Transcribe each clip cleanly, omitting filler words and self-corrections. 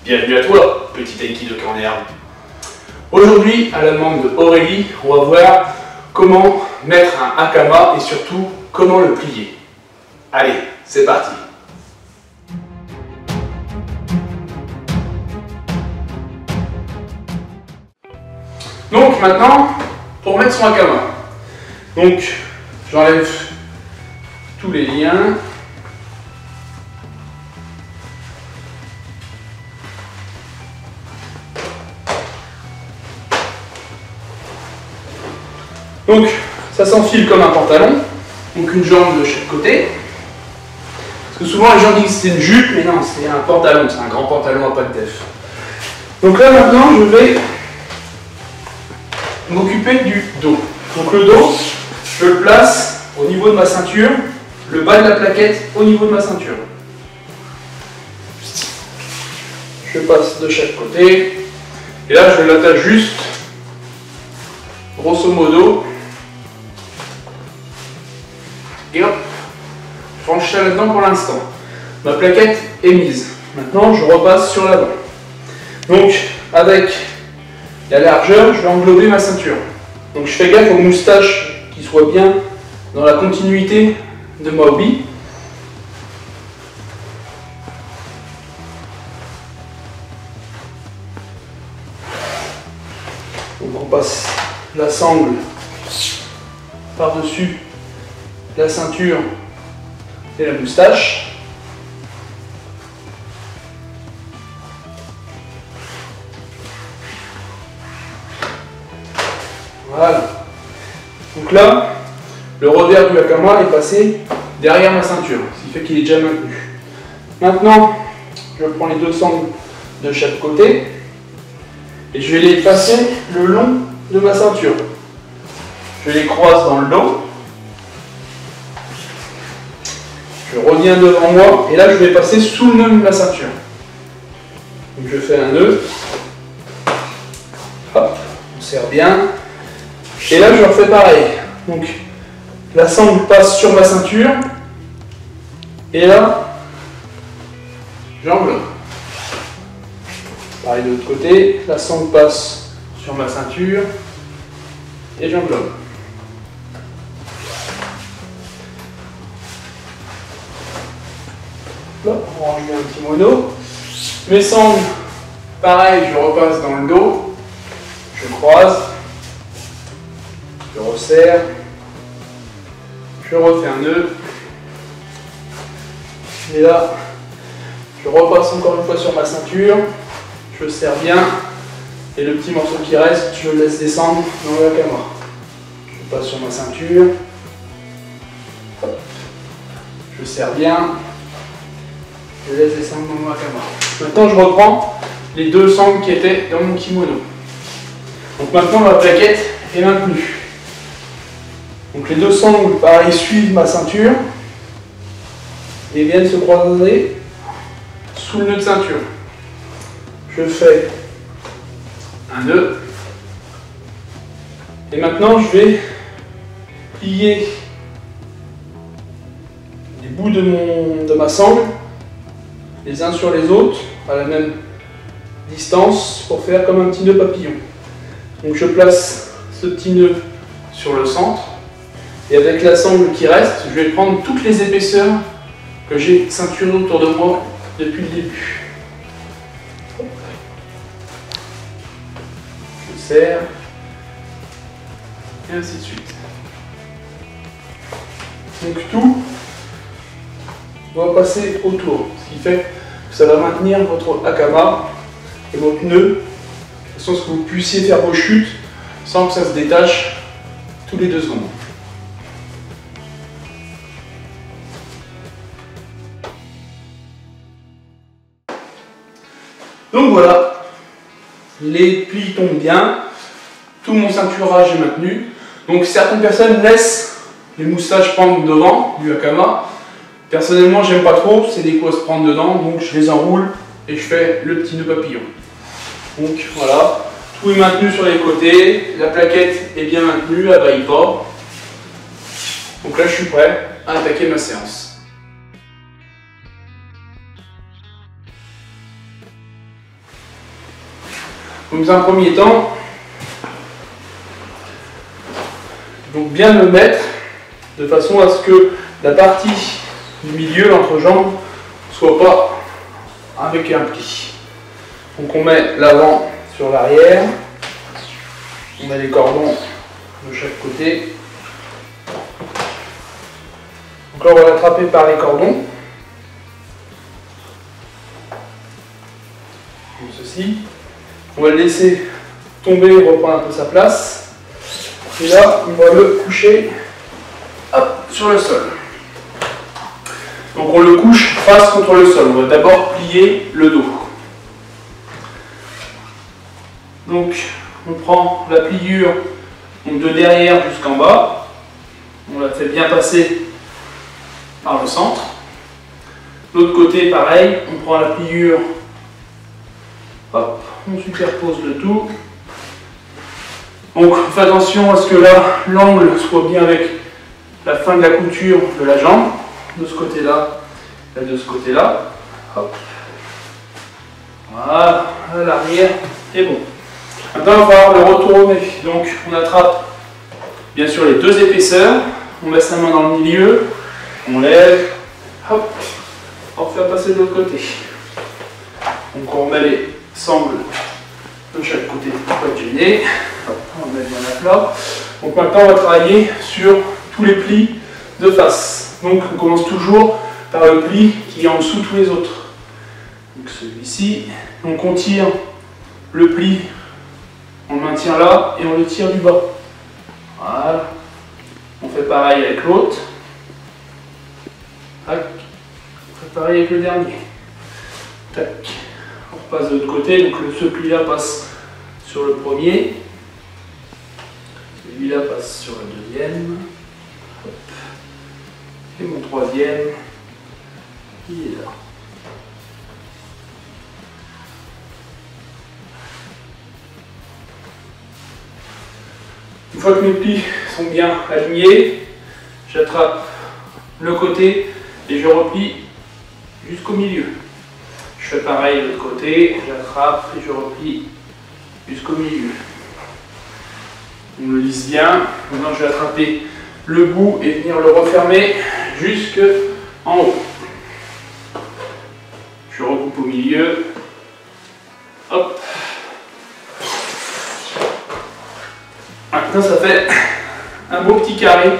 Bienvenue à toi, petit Aikido Corner. Aujourd'hui, à la demande d'Aurélie, on va voir comment mettre un hakama et surtout comment le plier. Allez, c'est parti. Donc maintenant, pour mettre son hakama, donc j'enlève tous les liens. Donc, ça s'enfile comme un pantalon, donc une jambe de chaque côté. Parce que souvent les gens disent que c'est une jupe, mais non, c'est un pantalon, c'est un grand pantalon à pattes def. Donc là maintenant, je vais m'occuper du dos. Donc le dos, je le place au niveau de ma ceinture, le bas de la plaquette au niveau de ma ceinture. Je passe de chaque côté, et là je l'attache juste, grosso modo. Et hop, je franchis ça là-dedans pour l'instant. Ma plaquette est mise. Maintenant, je repasse sur l'avant. Donc, avec la largeur, je vais englober ma ceinture. Donc, je fais gaffe aux moustaches qui soient bien dans la continuité de ma hobby. Donc, on passe la sangle par-dessus la ceinture et la moustache. Voilà. Donc là, le revers du hakama est passé derrière ma ceinture, ce qui fait qu'il est déjà maintenu. Maintenant, je prends les deux sangles de chaque côté et je vais les passer le long de ma ceinture. Je les croise dans le dos. Je reviens devant moi et là je vais passer sous le nœud de la ceinture. Donc je fais un nœud. Hop, on serre bien. Et là je refais pareil. Donc la sangle passe sur ma ceinture. Et là, j'englobe. Pareil de l'autre côté, la sangle passe sur ma ceinture. Et j'englobe. Là, on range bien un petit mono. Mes sangles, pareil, je repasse dans le dos. Je croise. Je resserre. Je refais un nœud. Et là, je repasse encore une fois sur ma ceinture. Je serre bien. Et le petit morceau qui reste, je le laisse descendre dans le hakama. Je passe sur ma ceinture. Hop. Je serre bien. Je laisse descendre dans mon hakama. Maintenant, je reprends les deux sangles qui étaient dans mon kimono. Donc maintenant, ma plaquette est maintenue. Donc les deux sangles, pareil, suivent ma ceinture et viennent se croiser sous le nœud de ceinture. Je fais un nœud. Et maintenant, je vais plier les bouts de ma sangle les uns sur les autres à la même distance pour faire comme un petit nœud papillon. Donc je place ce petit nœud sur le centre et avec la sangle qui reste, je vais prendre toutes les épaisseurs que j'ai ceinturées autour de moi depuis le début. Je serre et ainsi de suite. Donc tout doit passer autour, ce qui fait que ça va maintenir votre hakama et votre nœud, de façon à ce que vous puissiez faire vos chutes sans que ça se détache tous les 2 secondes. Donc voilà, les plis tombent bien, tout mon ceinturage est maintenu. Donc certaines personnes laissent les moustaches prendre devant du hakama. Personnellement, j'aime pas trop, c'est des coups à se prendre dedans, donc je les enroule et je fais le petit nœud papillon. Donc voilà, tout est maintenu sur les côtés, la plaquette est bien maintenue, elle ne vaille pas. Donc là, je suis prêt à attaquer ma séance. Donc dans un premier temps, donc bien le mettre de façon à ce que la partie du milieu, l'entrejambe, soit pas avec un pli. Donc on met l'avant sur l'arrière, on met les cordons de chaque côté. Donc là on va l'attraper par les cordons, comme ceci. On va le laisser tomber, reprendre un peu sa place. Et là on va le coucher, hop, sur le sol. Donc on le couche face contre le sol. On va d'abord plier le dos. Donc on prend la pliure donc de derrière jusqu'en bas. On la fait bien passer par le centre. L'autre côté pareil, on prend la pliure, hop, on superpose le tout. Donc on fait attention à ce que là l'angle soit bien avec la fin de la couture de la jambe. De ce côté-là et de ce côté-là. Hop. Voilà, à l'arrière, et bon. Maintenant, on va le retourner. Donc, on attrape bien sûr les deux épaisseurs. On met sa main dans le milieu. On lève. Hop. On refait passer de l'autre côté. Donc, on remet les sangles de chaque côté pour ne pas être gêné. Hop, on met bien à plat. Donc, maintenant, on va travailler sur tous les plis de face. Donc on commence toujours par le pli qui est en dessous de tous les autres. Donc celui-ci, donc on tire le pli, on le maintient là et on le tire du bas. Voilà. On fait pareil avec l'autre. Tac. On fait pareil avec le dernier. Tac. On repasse de l'autre côté, donc ce pli-là passe sur le premier. Celui-là passe sur le deuxième. Hop. Et mon troisième, il est là. Une fois que mes plis sont bien alignés, j'attrape le côté et je replie jusqu'au milieu. Je fais pareil de l'autre côté, j'attrape et je replie jusqu'au milieu. On le lisse bien. Maintenant je vais attraper le bout et venir le refermer jusque en haut. Je recoupe au milieu. Hop. Maintenant ça fait un beau petit carré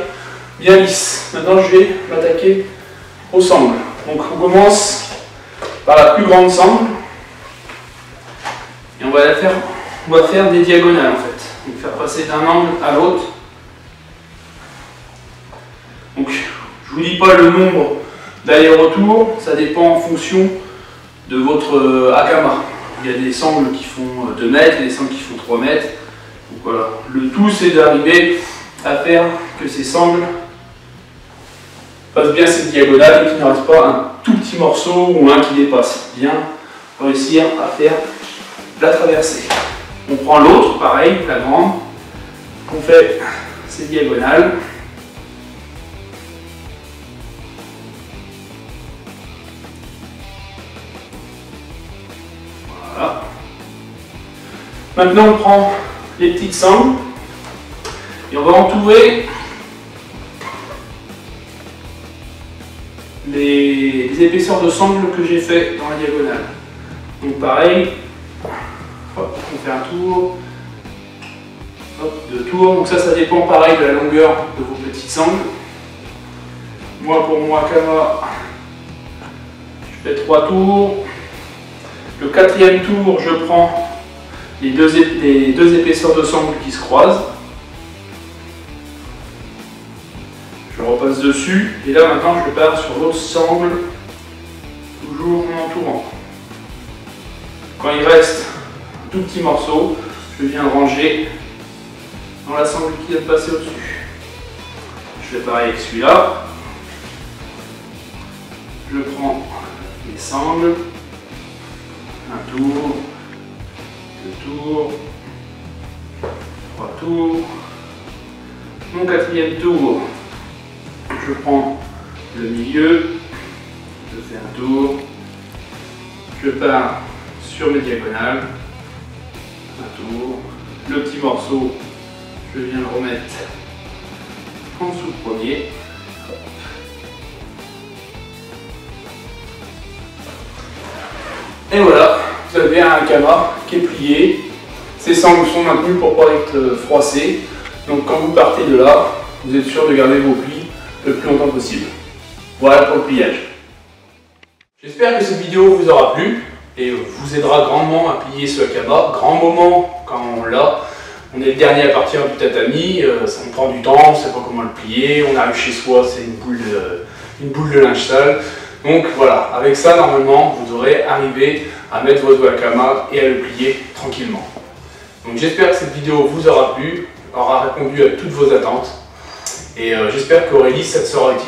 bien lisse. Maintenant je vais m'attaquer aux sangles. Donc on commence par la plus grande sangle et on va faire des diagonales en fait. Donc faire passer d'un angle à l'autre. Donc, je ne vous dis pas le nombre d'allers-retours, ça dépend en fonction de votre hakama. Il y a des sangles qui font 2 mètres et des sangles qui font 3 mètres. Donc voilà, le tout c'est d'arriver à faire que ces sangles passent bien cette diagonale et qu'il ne reste pas un tout petit morceau ou un qui dépasse. Bien réussir à faire la traversée. On prend l'autre, pareil, la grande, on fait ces diagonales. Voilà. Maintenant on prend les petites sangles et on va entourer les épaisseurs de sangle que j'ai fait dans la diagonale. Donc pareil, hop, on fait un tour, hop, 2 tours. Donc ça dépend pareil de la longueur de vos petites sangles. Moi pour mon hakama, je fais 3 tours. Le 4e tour, je prends les deux épaisseurs de sangle qui se croisent. Je repasse dessus et là maintenant je pars sur l'autre sangle, toujours en entourant. Quand il reste un tout petit morceau, je viens le ranger dans la sangle qui vient de passer au-dessus. Je fais pareil avec celui-là. Je prends les sangles. Un tour, 2 tours, 3 tours. Mon 4e tour, je prends le milieu, je fais un tour, je pars sur mes diagonales, un tour. Le petit morceau, je viens le remettre en dessous le premier. Et voilà, vous avez un Kama qui est plié. Ces sangles sont maintenues pour ne pas être froissées. Donc quand vous partez de là, vous êtes sûr de garder vos plis le plus longtemps possible. Voilà pour le pliage. J'espère que cette vidéo vous aura plu et vous aidera grandement à plier ce Kama. Grand moment quand on l'a. On est le dernier à partir du tatami, ça nous prend du temps, on ne sait pas comment le plier. On arrive chez soi, c'est une boule de linge sale. Donc voilà, avec ça normalement vous aurez arrivé à mettre votre wakama et à le plier tranquillement. Donc j'espère que cette vidéo vous aura plu, aura répondu à toutes vos attentes et j'espère qu'Aurélie ça te sera utile.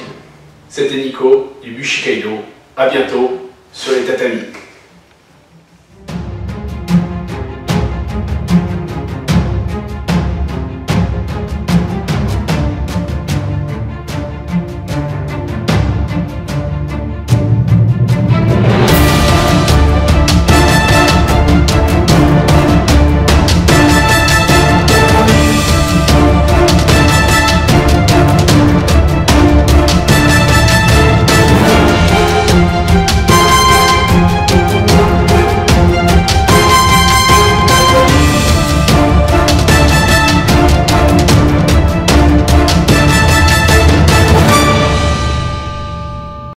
C'était Nico du Bushikaido, à bientôt sur les tatamis.